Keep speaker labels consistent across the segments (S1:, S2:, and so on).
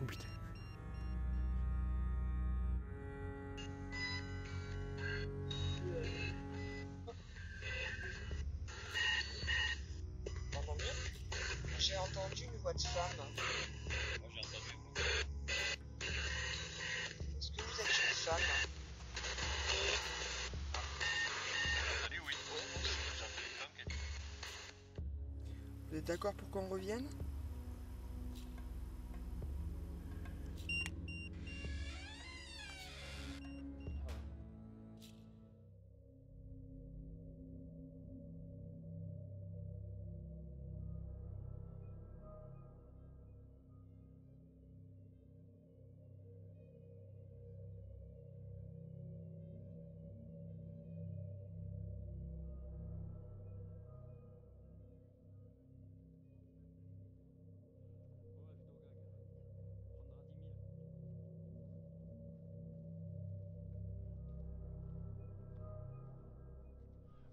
S1: Oh putain.
S2: J'ai entendu une voix de femme.
S3: Moi j'ai entendu.
S2: Est-ce que vous êtes une femme?
S3: Salut, oui.
S2: Oui, moi aussi.
S3: J'ai entendu une femme qui a dit.
S2: Vous êtes d'accord pour qu'on revienne?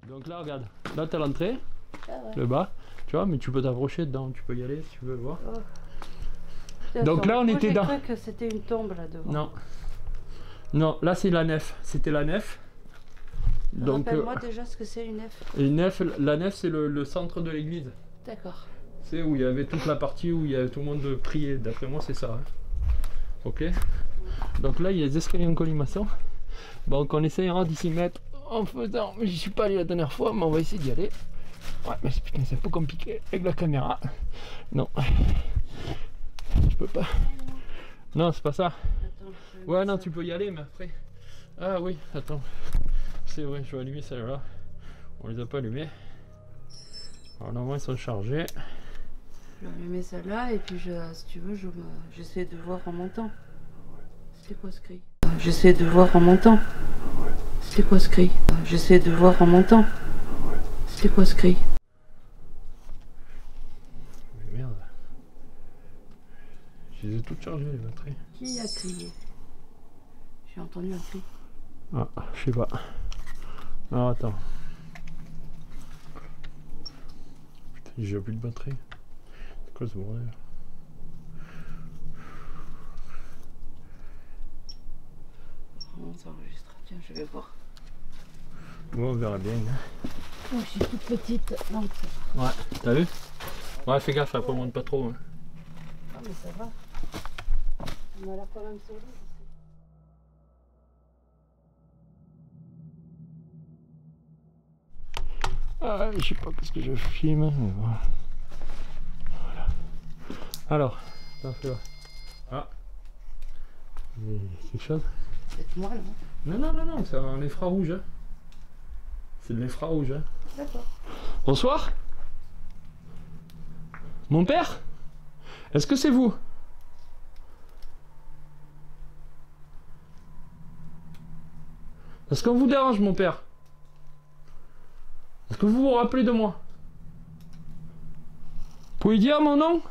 S1: Donc là, regarde, là t'as l'entrée, le bas, tu vois, mais tu peux t'approcher dedans, tu peux y aller si tu veux voir.
S4: Oh.
S1: Donc là, on
S4: Moi,
S1: était dans.
S4: j'ai cru que c'était une tombe là devant.
S1: Non, non, là c'est la nef, c'était la nef. Donc,
S4: Rappelle-moi déjà ce que c'est une nef.
S1: la nef c'est le centre de l'église.
S4: D'accord.
S1: C'est où il y avait toute la partie où il y avait tout le monde prier, d'après moi c'est ça. Hein. Ok. Donc là il y a des escaliers en colimaçon. Donc on essayera d'y mettre en faisant. J'y suis pas allé la dernière fois, mais on va essayer d'y aller. Ouais, mais putain, c'est un peu compliqué avec la caméra. Non. Je peux pas. Non, c'est pas ça.
S4: Attends,
S1: Ouais, non, tu peux y aller, mais après. Ah oui, attends. C'est vrai, je vais allumer celle-là. On les a pas allumés. Alors normalement ils sont chargés.
S4: je vais allumer celle-là et puis si tu veux, j'essaie de voir en montant. C'est quoi ce cri? J'essaie de voir en montant. C'est quoi ce cri? J'essaie de voir en montant. C'est quoi ce cri?
S1: Mais merde. Je les ai toutes chargées les batteries.
S4: Qui a crié? J'ai entendu un cri.
S1: Ah, je sais pas. Alors attends. Putain, j'ai plus de batterie. C'est quoi ce bordel?
S4: On s'enregistre. Tiens, je vais voir.
S1: Bon, on verra bien. Hein.
S4: Oh, je suis toute petite. Non,
S1: Ouais, t'as vu? Ouais, fais gaffe, après on monte pas trop. Hein.
S4: ah, mais ça va. On a l'air quand même solide.
S1: Ah, je sais pas qu'est-ce que je filme, mais voilà. Voilà. Alors, attends, fais voir. Ah. Il y a quelque chose?
S4: C'est moi, là.
S1: Non, non, non, non, c'est un infrarouge. Hein. C'est de l'infrarouge. Hein.
S4: D'accord.
S1: Bonsoir. Mon père? Est-ce que c'est vous? Est-ce qu'on vous dérange, mon père? Est-ce que vous vous rappelez de moi? Vous pouvez dire mon nom?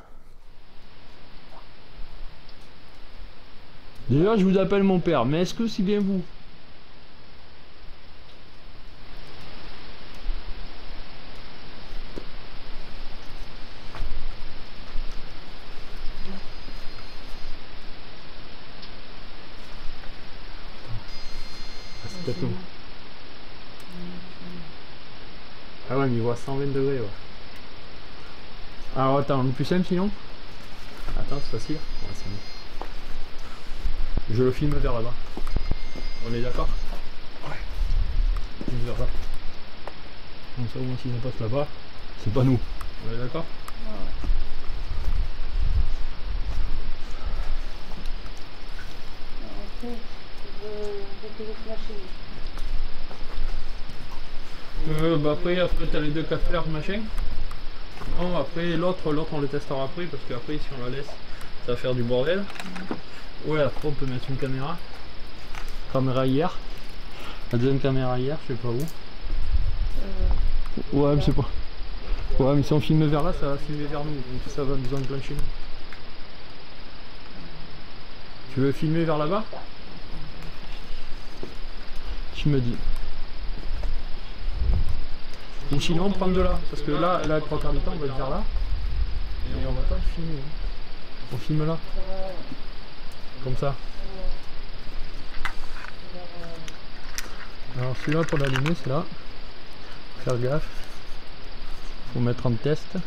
S1: Déjà, je vous appelle mon père, mais est-ce que c'est bien vous? Ah, c'est peut-être nous. Ah ouais, mais il voit 120 degrés, ouais. Alors attends, le plus simple sinon? Attends, c'est facile. Ouais, c'est bon. Je le filme vers là-bas. On est d'accord? Ouais. Vers là. Comme ça, au moins si ça passe là-bas, c'est pas nous. On est d'accord?
S4: Après, je veux flasher.
S1: Bah après t'as les deux capteurs machin. Non, après l'autre on le testera après parce qu'après si on la laisse ça va faire du bordel. Ouais, après on peut mettre une caméra. Caméra hier. La deuxième caméra hier, je sais pas où. Ouais, mais c'est pas. Ouais, mais si on filme vers là, ça va filmer vers nous, donc ça va nous enclencher. Tu veux filmer vers là-bas? Tu me dis. Ou sinon prendre de là, parce que là, trois quarts du temps on va être vers là. Et on va pas le filmer. On filme là. Comme ça. Alors celui-là pour l'allumer, c'est là. Faire gaffe. Faut mettre en test.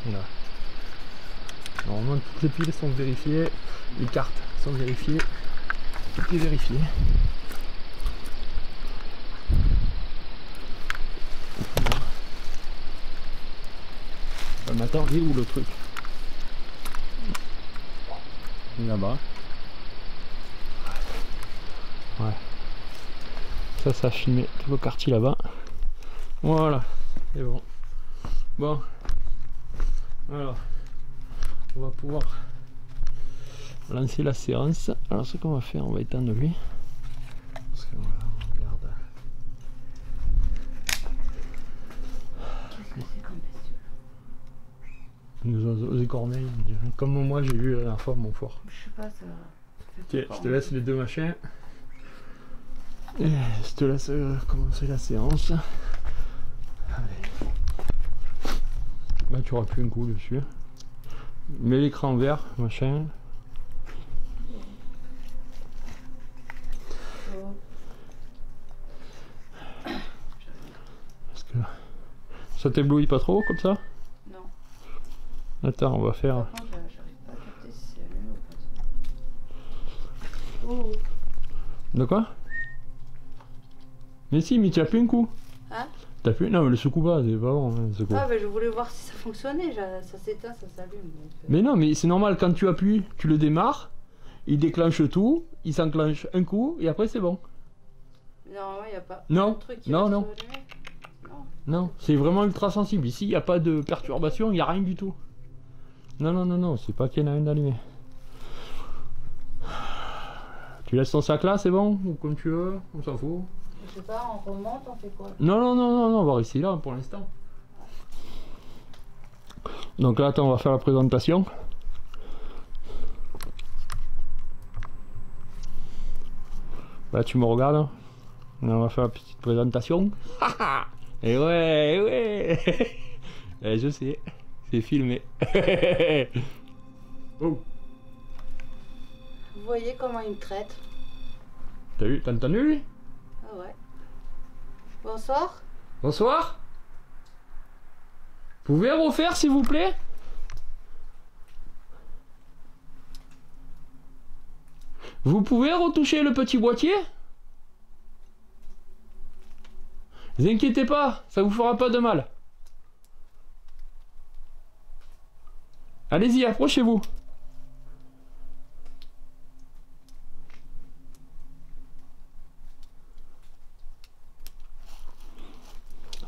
S1: Voilà. Normalement toutes les piles sont vérifiées, les cartes sont vérifiées, tout est vérifié. Mais attends, il est où le truc? Là-bas. Ouais. Ça a filmé tout le quartier là-bas. Voilà, c'est bon. Bon. Alors, on va pouvoir lancer la séance. Alors ce qu'on va faire, on va éteindre lui. Parce que voilà, on regarde.
S4: Qu'est-ce que c'est comme bestiole?
S1: Nous oiseaux écorneilles, on dirait. Comme moi j'ai vu la dernière fois mon fort.
S4: Je sais pas, ça.
S1: Ok, je te laisse les deux machins. Et je te laisse commencer la séance. Allez. Bah tu auras plus un coup dessus. Mets l'écran vert, machin. Parce que ça t'éblouit pas trop comme ça?
S4: Non.
S1: Attends, on va faire.
S4: Par contre, j'arrive pas à capter si c'est allumé ou pas. Oh.
S1: De quoi? Mais si, mais tu as plus un coup.
S4: Hein?
S1: T'as plus. Non, mais le secoue pas, c'est pas bon. Hein, le secoue.
S4: Ah, bah je voulais voir si ça fonctionnait. Ça s'éteint, ça s'allume. Donc...
S1: Mais non, mais c'est normal, quand tu appuies, tu le démarres, il déclenche tout, il s'enclenche un coup et après c'est bon.
S4: Non, il n'y a pas
S1: Non,
S4: un truc qui
S1: non,
S4: reste
S1: non.
S4: allumé. Non.
S1: Non, c'est vraiment ultra sensible. Ici, il n'y a pas de perturbation, il n'y a rien du tout. Non, non, non, non, c'est pas qu'il y en a une d'allumée. Tu laisses ton sac là, c'est bon? Ou comme tu veux, on s'en fout.
S4: Je sais pas, on remonte, on fait quoi?
S1: Non, non, non, non, non, on va rester là pour l'instant. Donc là, attends, on va faire la présentation. Là, tu me regardes. On va faire la petite présentation. Et ouais, ouais. Et je sais, c'est filmé. Oh.
S4: Vous voyez comment il me traite?
S1: T'as vu, t'as entendu lui?
S4: Ah ouais. Bonsoir.
S1: Bonsoir. Pouvez refaire s'il vous plaît? Vous pouvez retoucher le petit boîtier? Ne vous inquiétez pas, ça vous fera pas de mal. Allez-y, approchez-vous.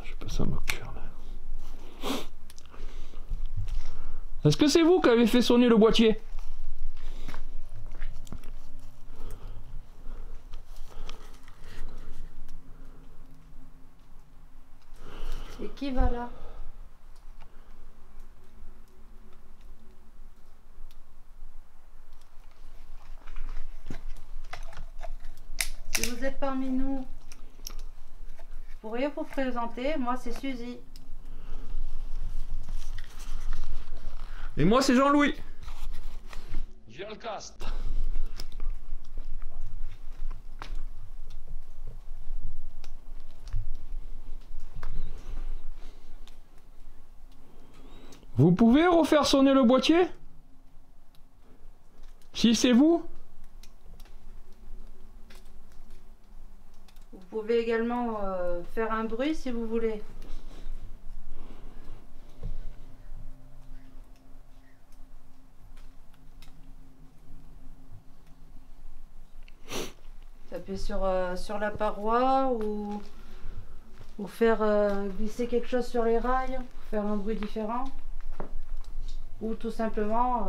S1: Je vais passer à ma cure là. Est-ce que c'est vous qui avez fait sonner le boîtier?
S4: Et qui va là? Si vous êtes parmi nous, vous pourriez vous présenter. Moi, c'est Suzy.
S1: Et moi c'est Jean-Louis. Géolcast. Vous pouvez refaire sonner le boîtier? Si c'est vous?
S4: Vous pouvez également faire un bruit si vous voulez. Taper sur la paroi ou faire glisser quelque chose sur les rails, faire un bruit différent. Ou tout simplement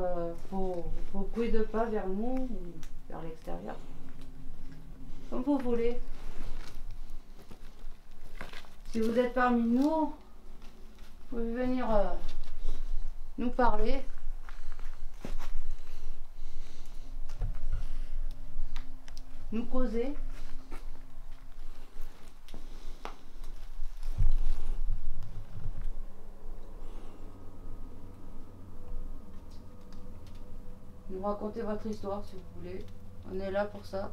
S4: vos bruits de pas vers nous ou vers l'extérieur. Comme vous voulez. Si vous êtes parmi nous, vous pouvez venir nous parler. Nous causer. Vous racontez votre histoire si vous voulez. On est là pour ça.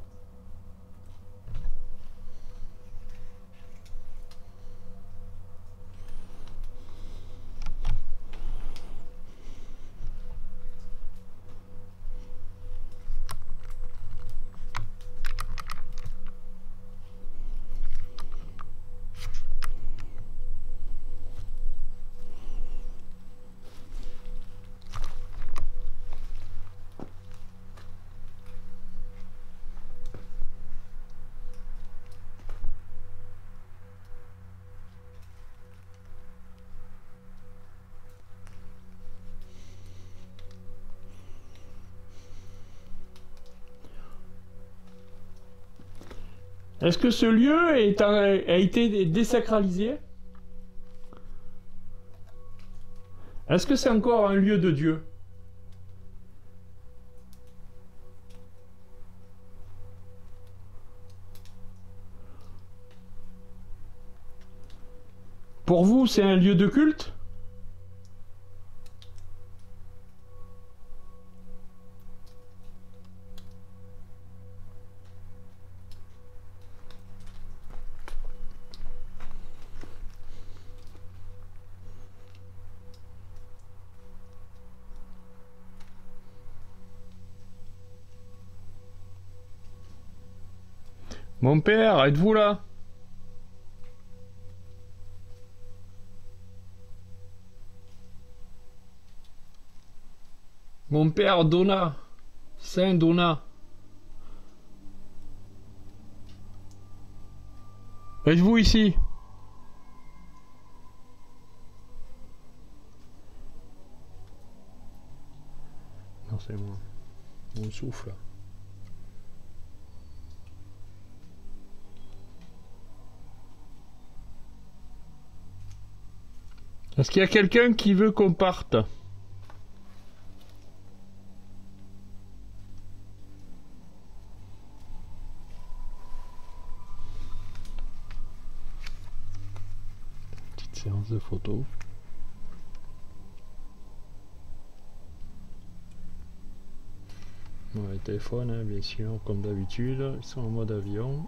S1: Est-ce que ce lieu a été désacralisé? Est-ce que c'est encore un lieu de Dieu? Pour vous, c'est un lieu de culte? Mon père, êtes-vous là? Mon père Donat, Saint Donat. Êtes-vous ici? Non, c'est moi. Mon souffle. Est-ce qu'il y a quelqu'un qui veut qu'on parte? Petite séance de photos. Bon, les téléphones, hein, bien sûr, comme d'habitude, ils sont en mode avion.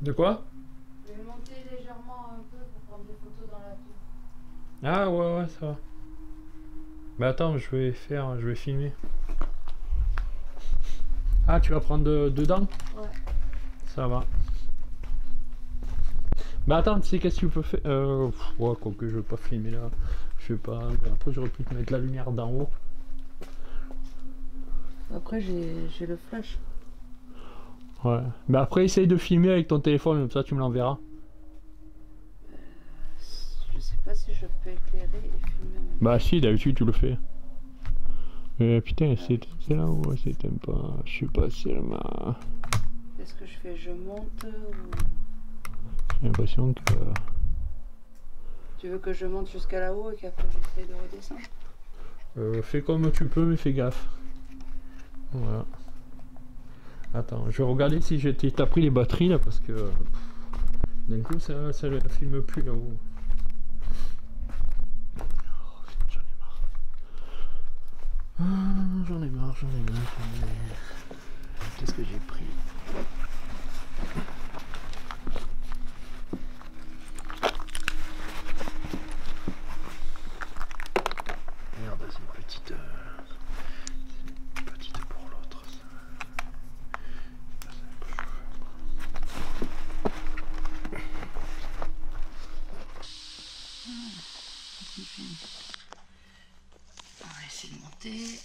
S1: De quoi?
S4: Je vais monter légèrement un peu pour prendre des photos dans la tour.
S1: Ah ouais, ça va. Bah attends, je vais filmer. Ah, tu vas prendre dedans?
S4: Ouais.
S1: Ça va. Bah attends, tu sais qu'est-ce que tu peux faire? Ouais, quoi que je vais pas filmer là. Je sais pas. Après, j'aurais pu te mettre la lumière d'en haut.
S4: Après, j'ai le flash.
S1: Ouais. Bah après, essaye de filmer avec ton téléphone, comme ça tu me l'enverras.
S4: Je sais pas si je peux éclairer et filmer.
S1: Bah si, d'habitude tu le fais. Putain, c'est là où c'est pas. Je sais pas si elle m'a.
S4: Qu'est-ce que je fais? Je monte ou...
S1: J'ai l'impression que.
S4: Tu veux que je monte jusqu'à là-haut et qu'après j'essaie de redescendre?
S1: Fais comme tu peux, mais fais gaffe. Voilà. Attends, je vais regarder si t'as pris les batteries là parce que d'un coup ça ne filme plus là-haut. Oh, j'en ai marre. Ah, j'en ai marre. Qu'est-ce que j'ai pris? Merde, c'est une petite pour l'autre.
S4: On va essayer de monter.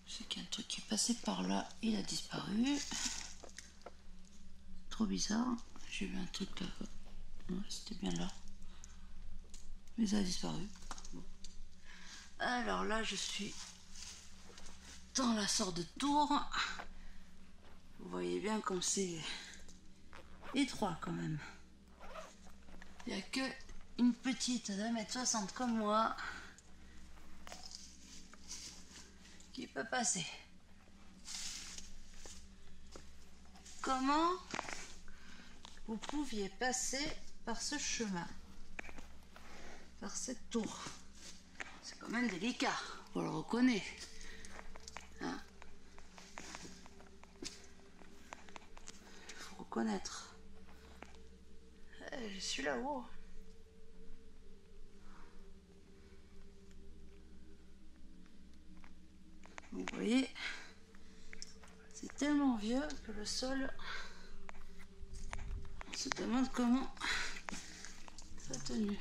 S4: Je sais qu'il y a un truc qui est passé par là, il a disparu. Trop bizarre. J'ai vu un truc là. Ouais, c'était bien là. Mais ça a disparu. Bon. Alors là, je suis dans la sorte de tour. Vous voyez bien comme c'est étroit quand même. Il n'y a que une petite d'1,60 m comme moi qui peut passer. Comment vous pouviez passer par ce chemin, par cette tour? C'est quand même délicat, on le reconnaît. Hein? Il faut reconnaître. Je suis là-haut. Vous voyez, c'est tellement vieux que le sol, on se demande comment ça a tenu.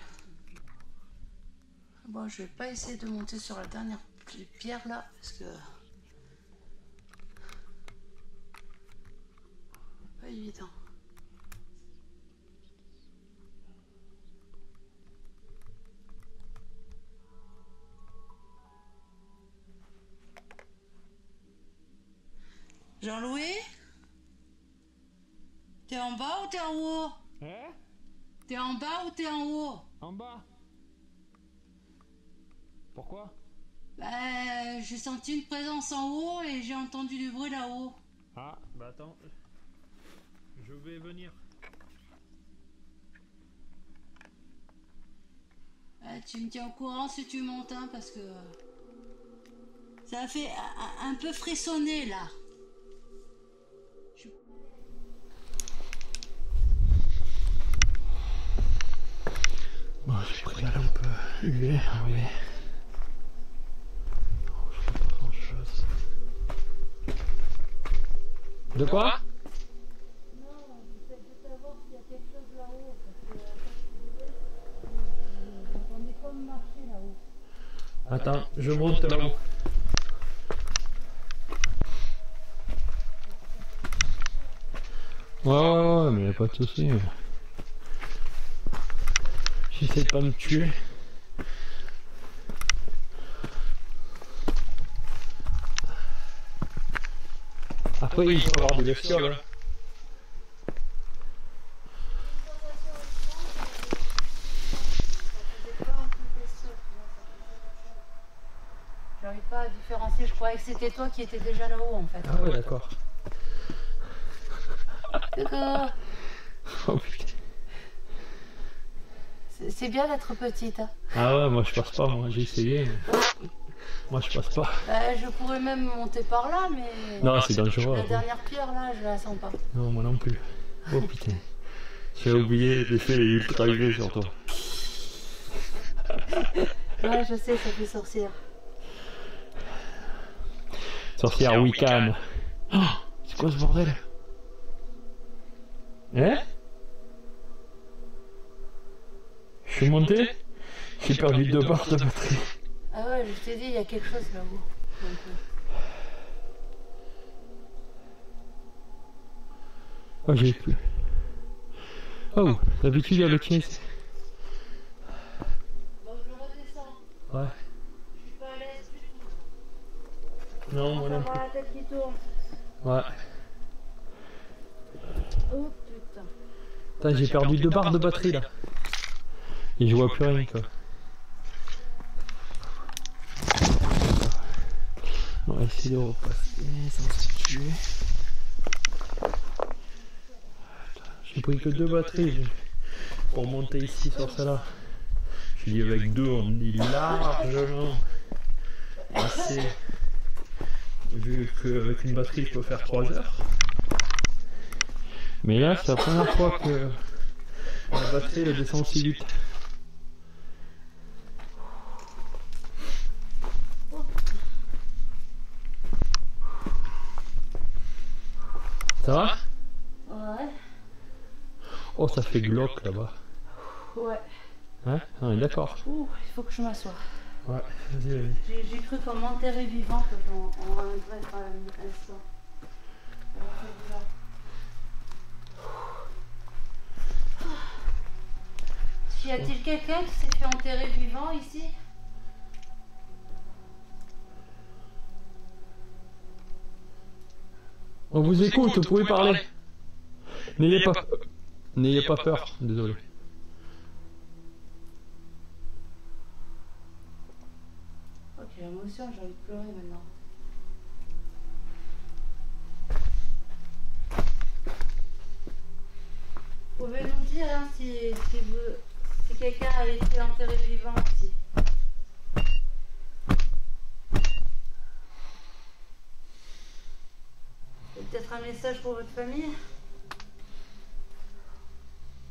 S4: Bon, je vais pas essayer de monter sur la dernière pierre là, parce que pas évident. Jean-Louis? T'es en bas ou t'es en haut?
S1: Hein?
S4: T'es en bas ou t'es en haut?
S1: En bas. Pourquoi?
S4: Bah, j'ai senti une présence en haut et j'ai entendu du bruit là-haut.
S1: Ah, bah attends. Je vais venir.
S4: Tu me tiens au courant si tu montes, hein, parce que ça a fait un peu frissonner là.
S1: Bon, j'ai pris la lampe UV, oui. Non, je vois pas grand chose. De quoi?
S4: Non, j'essaie de savoir s'il y a quelque chose là-haut, parce que on est comme marché là-haut.
S1: Attends, je monte là-haut. Ouais, mais y a pas de souci. J'essaie de pas me tuer. Après, il faut avoir des bestioles.
S4: J'arrive pas à différencier, je croyais que c'était toi qui étais déjà là-haut en fait.
S1: Ah ouais, d'accord.
S4: D'accord.
S1: Oh putain.
S4: C'est bien d'être petite. Hein.
S1: Ah ouais, moi je passe pas, moi j'ai essayé. Moi je passe pas.
S4: Je pourrais même monter par là, mais
S1: Non, c'est dangereux.
S4: la dernière pierre là, je la sens pas.
S1: Non, moi non plus. Oh putain. J'ai oublié d'essayer les ultra UV sur toi.
S4: Ouais, je sais, ça fait sorcière.
S1: Sorcière Wiccan. Oh, c'est quoi ce bordel? Hein? Je suis monté? J'ai perdu 2 barres de batterie.
S4: Ah ouais, je t'ai dit, il y a quelque chose là-haut.
S1: Oh, j'ai plus. Oh, d'habitude il y a le tien ici.
S4: Bon, je redescends.
S1: Ouais.
S4: Je suis pas à l'aise du tout.
S1: Non, moi non
S4: Avoir
S1: plus.
S4: la tête qui tourne.
S1: Ouais.
S4: Oh putain.
S1: Putain, j'ai perdu 2 barres de batterie là. Et je vois plus rien quoi. On va essayer de repasser sans se tuer. j'ai pris que 2 batteries pour monter ici sur celle-là. Je dis avec 2 on est largement assez, vu qu'avec une batterie je peux faire 3 heures. Mais là c'est la première fois que la batterie elle descend aussi vite. Ça va?
S4: Ouais.
S1: Oh, ça fait glauque là-bas.
S4: Ouais.
S1: Hein? On est d'accord.
S4: Ouh, il faut que je m'assoie.
S1: Ouais, vas-y.
S4: J'ai cru qu'on m'enterrait vivante en un bref instant. Y a-t-il quelqu'un qui s'est fait enterrer vivant ici?
S1: On vous écoute, vous pouvez parler. N'ayez pas peur, désolé.
S4: Ok, l'émotion, j'ai envie de pleurer maintenant. Vous pouvez nous dire hein, si quelqu'un a été enterré vivant ici. Peut-être un message pour votre famille?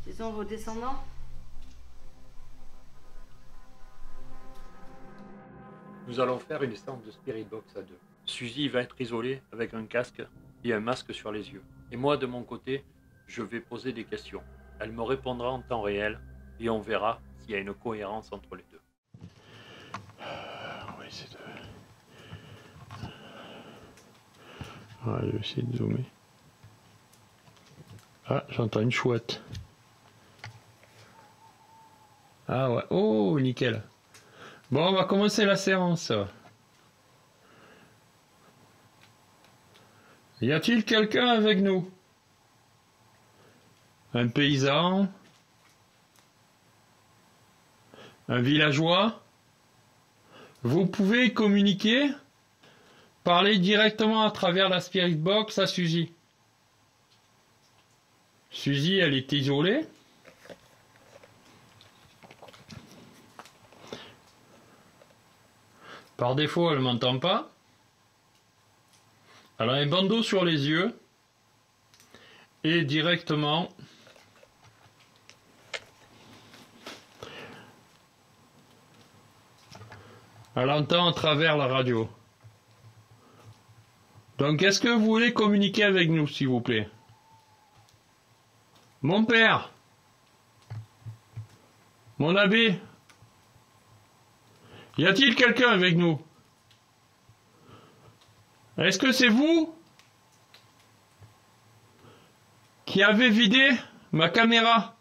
S4: Disons vos descendants?
S5: Nous allons faire une séance de Spirit Box à 2. Suzy va être isolée avec un casque et un masque sur les yeux. Et moi, de mon côté, je vais poser des questions. Elle me répondra en temps réel et on verra s'il y a une cohérence entre les deux.
S1: On va essayer de... Ouais, je vais essayer de zoomer. Ah, j'entends une chouette. Ah ouais, oh, nickel. Bon, on va commencer la séance. Y a-t-il quelqu'un avec nous? Un paysan? Un villageois? Vous pouvez communiquer? Parler directement à travers la Spirit Box à Suzy. Suzy, elle est isolée. Par défaut, elle ne m'entend pas. Elle a un bandeau sur les yeux. Et directement, elle entend à travers la radio. Donc, est-ce que vous voulez communiquer avec nous, s'il vous plaît? Mon père, mon abbé, y a-t-il quelqu'un avec nous? Est-ce que c'est vous qui avez vidé ma caméra,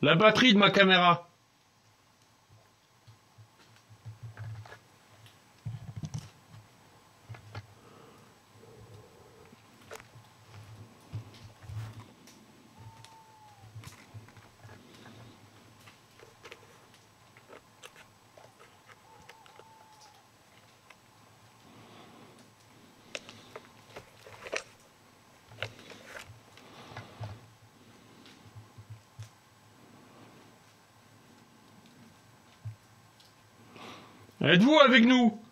S1: la batterie de ma caméra? Êtes-vous avec nous?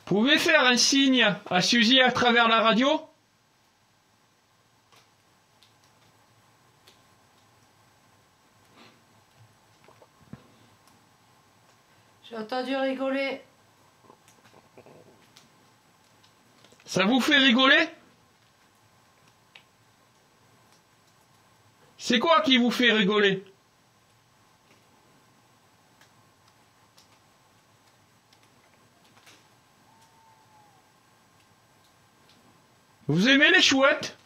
S1: Pouvez faire un signe à Suzy à travers la radio?
S4: J'ai entendu rigoler.
S1: Ça vous fait rigoler? C'est quoi qui vous fait rigoler? Vous aimez les chouettes?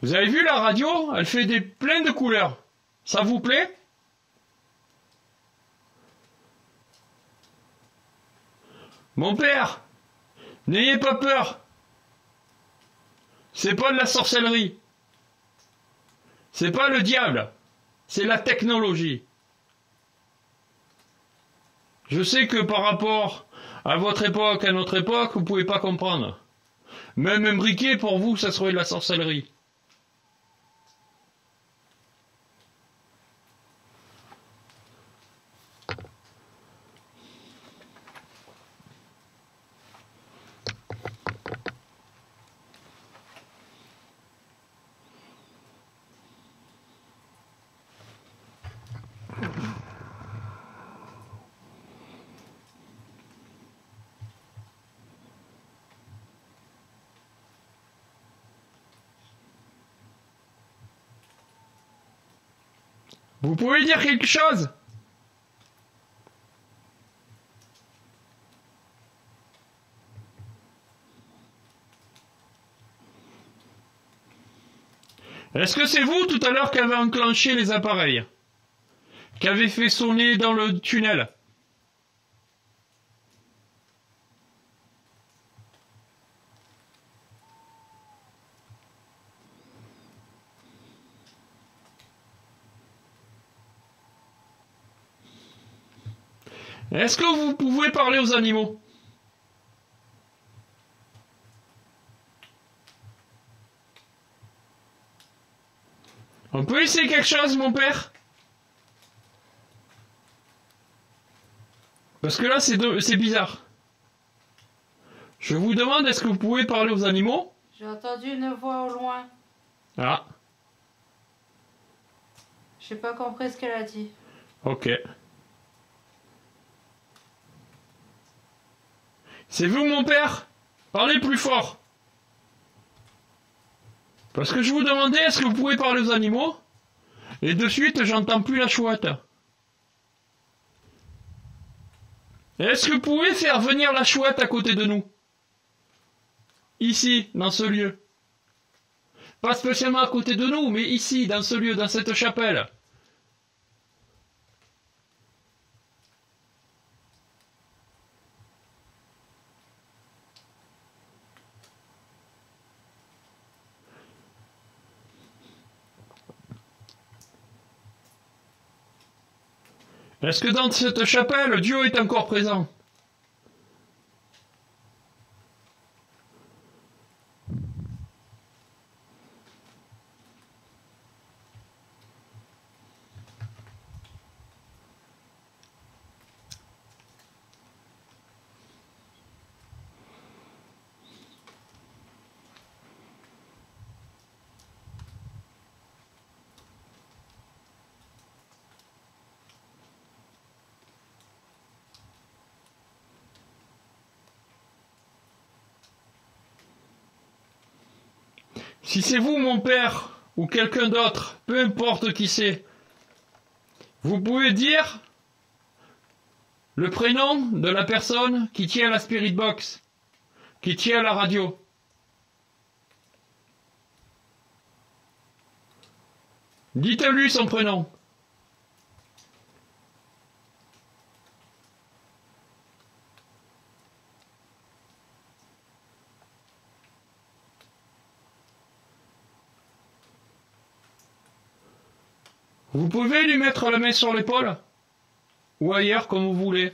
S1: Vous avez vu la radio? Elle fait plein de couleurs. Ça vous plaît? Mon père, n'ayez pas peur. C'est pas de la sorcellerie. C'est pas le diable. C'est la technologie. Je sais que par rapport à votre époque, à notre époque, vous pouvez pas comprendre. Même un briquet, pour vous, ça serait de la sorcellerie. Vous pouvez dire quelque chose? Est-ce que c'est vous tout à l'heure qui avez enclenché les appareils? Qui avez fait sonner dans le tunnel? Est-ce que vous pouvez parler aux animaux? On peut essayer quelque chose, mon père? Parce que là, c'est bizarre. Je vous demande, est-ce que vous pouvez parler aux animaux?
S4: J'ai entendu une voix au loin.
S1: Ah,
S4: J'ai pas compris ce qu'elle a dit.
S1: ok. C'est vous, mon père? Parlez plus fort. Parce que je vous demandais, est-ce que vous pouvez parler aux animaux? Et de suite, j'entends plus la chouette. Est-ce que vous pouvez faire venir la chouette à côté de nous? Ici, dans ce lieu. Pas spécialement à côté de nous, mais ici, dans ce lieu, dans cette chapelle. Est-ce que dans cette chapelle, Dieu est encore présent? Si c'est vous, mon père, ou quelqu'un d'autre, peu importe qui c'est, vous pouvez dire le prénom de la personne qui tient la Spirit Box, qui tient la radio. Dites-lui son prénom. Vous pouvez lui mettre la main sur l'épaule, ou ailleurs comme vous voulez.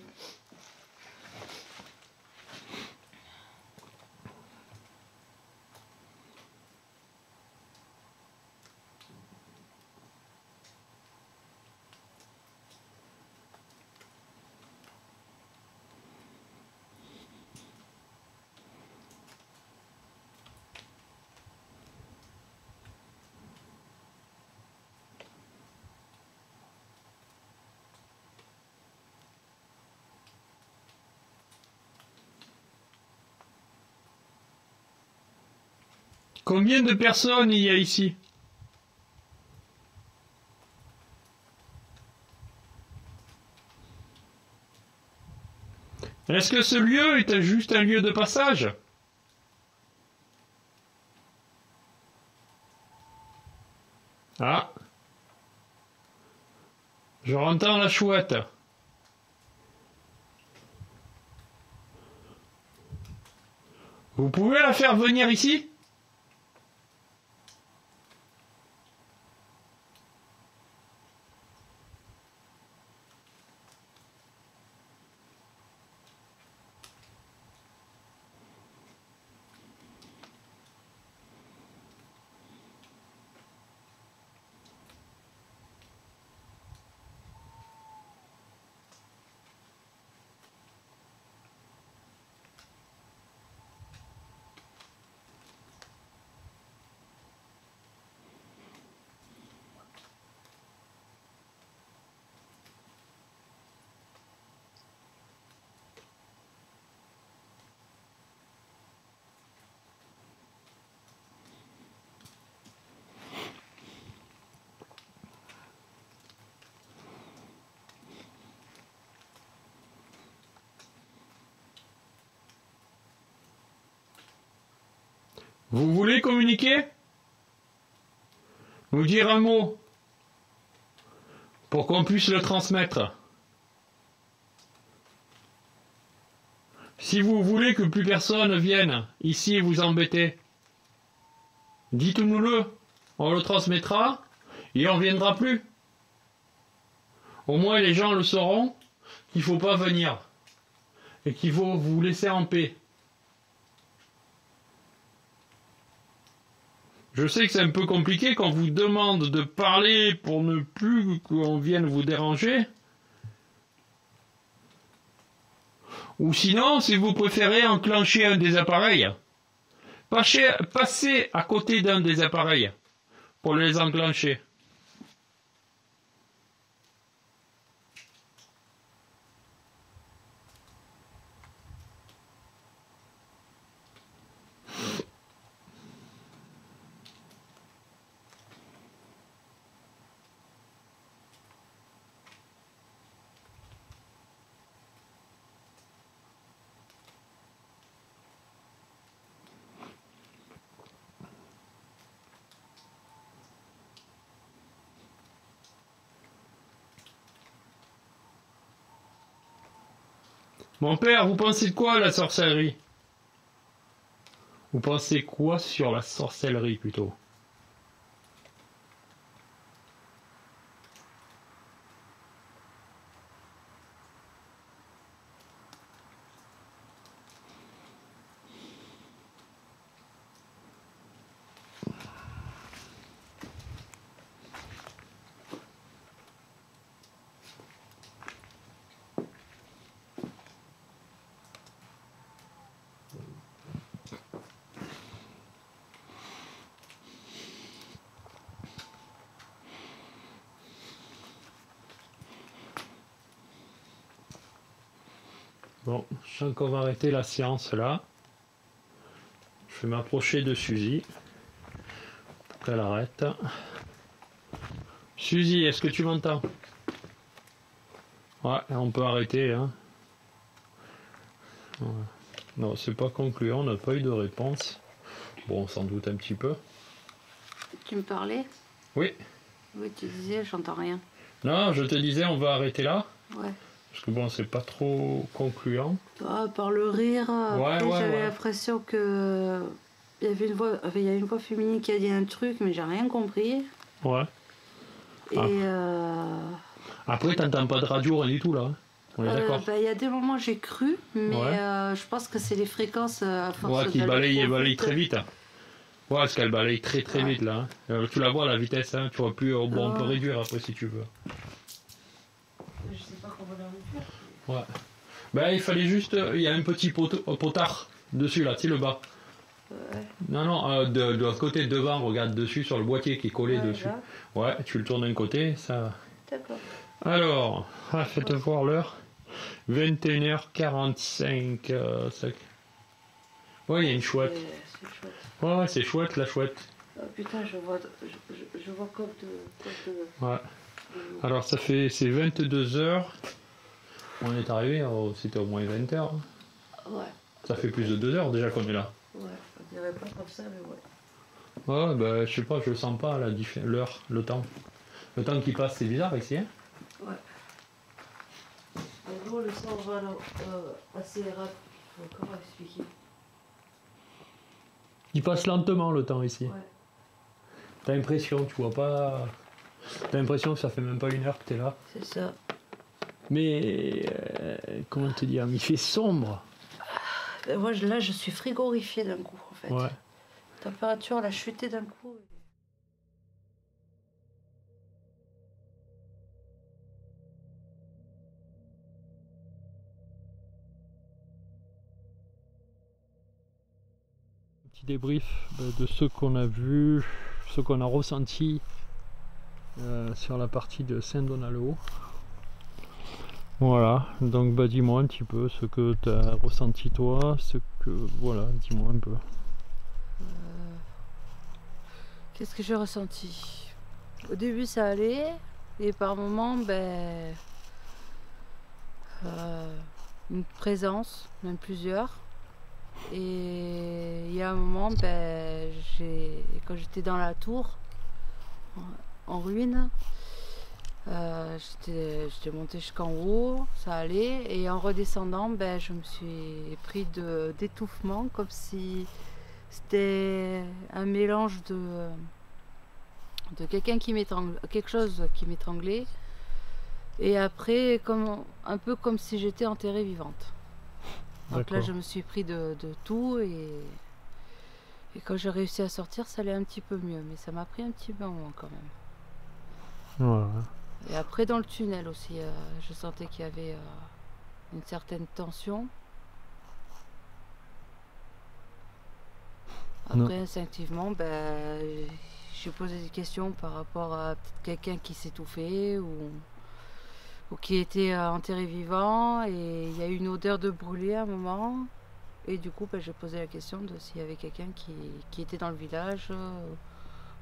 S1: Combien de personnes il y a ici? Est-ce que ce lieu est juste un lieu de passage? Ah. Je entends la chouette. Vous pouvez la faire venir ici? Vous voulez communiquer? Nous dire un mot pour qu'on puisse le transmettre. Si vous voulez que plus personne vienne ici vous embêter, dites-nous-le, on le transmettra et on viendra plus. Au moins les gens le sauront qu'il ne faut pas venir et qu'il faut vous laisser en paix. Je sais que c'est un peu compliqué quand on vous demande de parler pour ne plus qu'on vienne vous déranger. Ou sinon, si vous préférez enclencher un des appareils, passez à côté d'un des appareils pour les enclencher. Mon père, vous pensez de quoi la sorcellerie? Vous pensez quoi sur la sorcellerie plutôt? Bon, je sens qu'on va arrêter la séance là. Je vais m'approcher de Suzy pour qu'elle arrête. Suzy, est-ce que tu m'entends? Ouais, on peut arrêter. Hein. Ouais. Non, c'est pas concluant, on n'a pas eu de réponse. Bon, sans doute un petit peu.
S4: Tu me parlais?
S1: Oui.
S4: Oui, tu disais, j'entends rien.
S1: Non, je te disais, on va arrêter là.
S4: Ouais.
S1: Parce que bon, c'est pas trop concluant.
S4: Ah, par le rire,
S1: Ouais,
S4: j'avais
S1: ouais.
S4: l'impression que il y avait une voix, il y a une voix féminine qui a dit un truc, mais j'ai rien compris.
S1: Ouais.
S4: Et
S1: Après, t'entends pas de radio, rien du tout là. Hein. On est d'accord.
S4: il y a des moments j'ai cru, mais
S1: Ouais.
S4: je pense que c'est les fréquences à force
S1: Ouais, qui
S4: d'aller trop
S1: balaye
S4: vite.
S1: très vite. Ouais, parce qu'elle balaye très vite là. Hein. Tu la vois la vitesse, hein. Tu vois plus. Bon, on peut réduire après si tu veux.
S4: Je sais pas comment la réduire.
S1: Ouais. Ben, il fallait juste. Il y a un petit potard dessus là, tu sais le bas.
S4: Ouais.
S1: Non, de l'autre côté de devant, regarde dessus sur le boîtier qui est collé
S4: Ouais,
S1: dessus.
S4: là.
S1: Ouais, tu le tournes d'un côté, ça.
S4: D'accord.
S1: Alors, faites voir l'heure. 21h45. Ouais, il y a une chouette.
S4: C'est chouette.
S1: Ouais, c'est chouette, la chouette.
S4: Oh, putain, je vois comme de...
S1: Ouais. Alors, c'est 22h. On est arrivé, c'était au moins 20h.
S4: Ouais.
S1: Ça fait plus de 2 heures déjà qu'on est là.
S4: Ouais, on dirait pas comme ça, mais ouais.
S1: Ouais, bah, je sais pas, je le sens pas, l'heure, le temps. Le temps qui passe, c'est bizarre ici, hein.
S4: Ouais. En gros, le sang va assez rapide. Comment expliquer?
S1: Il passe lentement le temps ici.
S4: Ouais.
S1: T'as l'impression, tu vois pas. T'as l'impression que ça fait même pas 1 heure que t'es là.
S4: C'est ça.
S1: Mais. Comment te dire? Il fait sombre.
S4: Moi, là, je suis frigorifiée d'un coup, en fait.
S1: Ouais.
S4: La température, elle a chuté d'un coup.
S1: Petit débrief de ce qu'on a vu, ce qu'on a ressenti sur la partie de Saint-Donalo. Voilà, donc bah dis-moi un petit peu ce que tu as ressenti toi, ce que voilà, dis-moi un peu.
S4: Qu'est-ce que j'ai ressenti? Au début, ça allait, et par moments, une présence, même plusieurs. Et il y a un moment, ben, quand j'étais dans la tour, en ruine, j'étais montée jusqu'en haut, ça allait. Et en redescendant, ben, je me suis pris d'étouffement, comme si c'était un mélange de quelqu'un qui m'étrangle, quelque chose qui m'étranglait. Et après, un peu comme si j'étais enterrée vivante. Donc là, je me suis pris de tout et quand j'ai réussi à sortir, ça allait un petit peu mieux. Mais ça m'a pris un petit moment quand même.
S1: Voilà.
S4: Et après, dans le tunnel aussi, je sentais qu'il y avait une certaine tension. Après, instinctivement, ben, j'ai posé des questions par rapport à peut-être quelqu'un qui s'étouffait ou qui était enterré vivant, et il y a eu une odeur de brûlé à un moment, et du coup ben, j'ai posé la question de s'il y avait quelqu'un qui était dans le village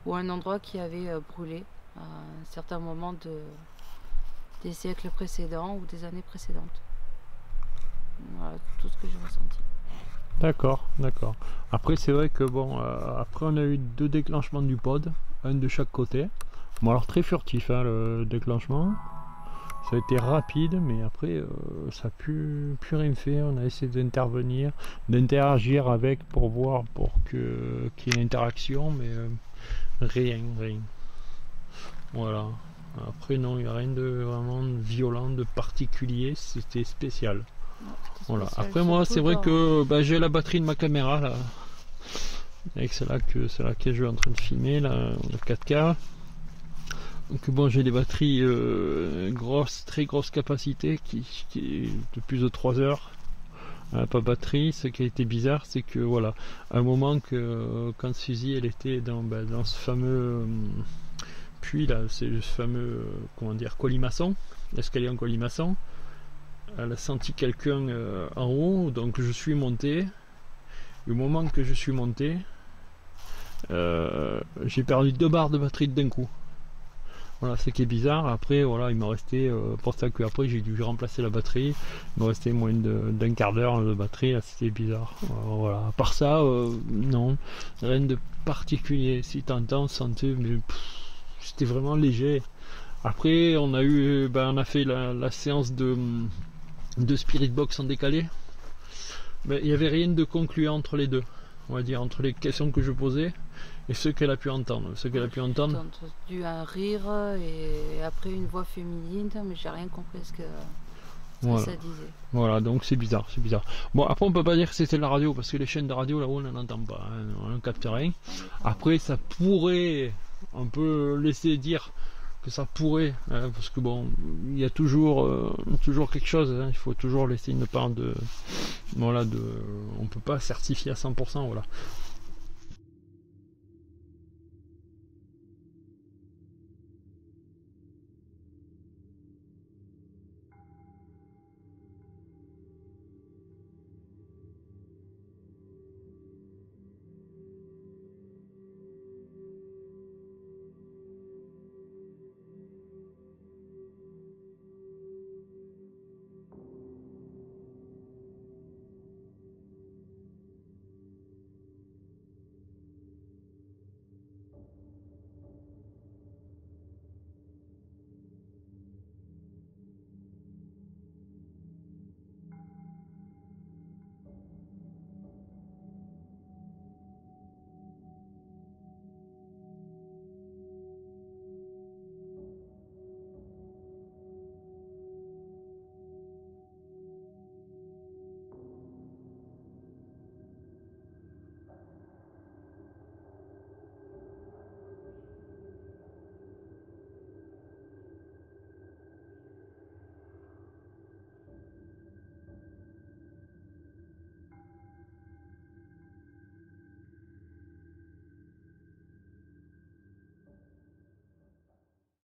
S4: ou un endroit qui avait brûlé à un certain moment des siècles précédents ou des années précédentes. Voilà tout ce que j'ai ressenti.
S1: D'accord, d'accord. Après c'est vrai que bon, après on a eu 2 déclenchements du pod, un de chaque côté. Bon alors très furtif hein, le déclenchement. Ça a été rapide, mais après ça n'a plus rien fait. On a essayé d'intervenir, d'interagir avec pour voir, qu'il y ait une interaction, mais rien. Voilà. Après non, il n'y a rien de vraiment violent, de particulier, c'était spécial. Voilà. Après moi c'est vrai que j'ai la batterie de ma caméra là. Et c'est laquelle je suis en train de filmer, là, le 4K. Donc bon, j'ai des batteries très grosse capacité qui est de plus de 3 heures. Pas batterie. Ce qui a été bizarre, c'est que voilà, à un moment quand Suzy elle était dans ce fameux puits là, c'est le fameux comment dire, colimaçon, l'escalier en colimaçon. Elle a senti quelqu'un en haut, donc je suis monté. Et au moment que je suis monté, j'ai perdu 2 barres de batterie d'un coup. Voilà, ce qui est bizarre. Après voilà, il m'a resté pour ça que après j'ai dû remplacer la batterie, il me restait moins d'un quart d'heure de batterie. C'était bizarre. Voilà, à part ça non, rien de particulier. Si t'entends, sentais, mais c'était vraiment léger. Après on a fait la séance de Spirit Box en décalé. Il n'y avait rien de concluant entre les deux, on va dire, entre les questions que je posais et ce qu'elle a pu entendre.
S4: J'ai entendu un rire et après une voix féminine, mais j'ai rien compris ce que ça disait.
S1: Voilà, donc c'est bizarre. Bon, après on peut pas dire que c'était la radio, parce que les chaînes de radio là-haut on n'en entend pas, hein, on ne capte rien. Après ça pourrait, on peut laisser dire que ça pourrait, hein, parce que bon, il y a toujours quelque chose, hein, il faut toujours laisser une part de, voilà, on peut pas certifier à 100%, voilà.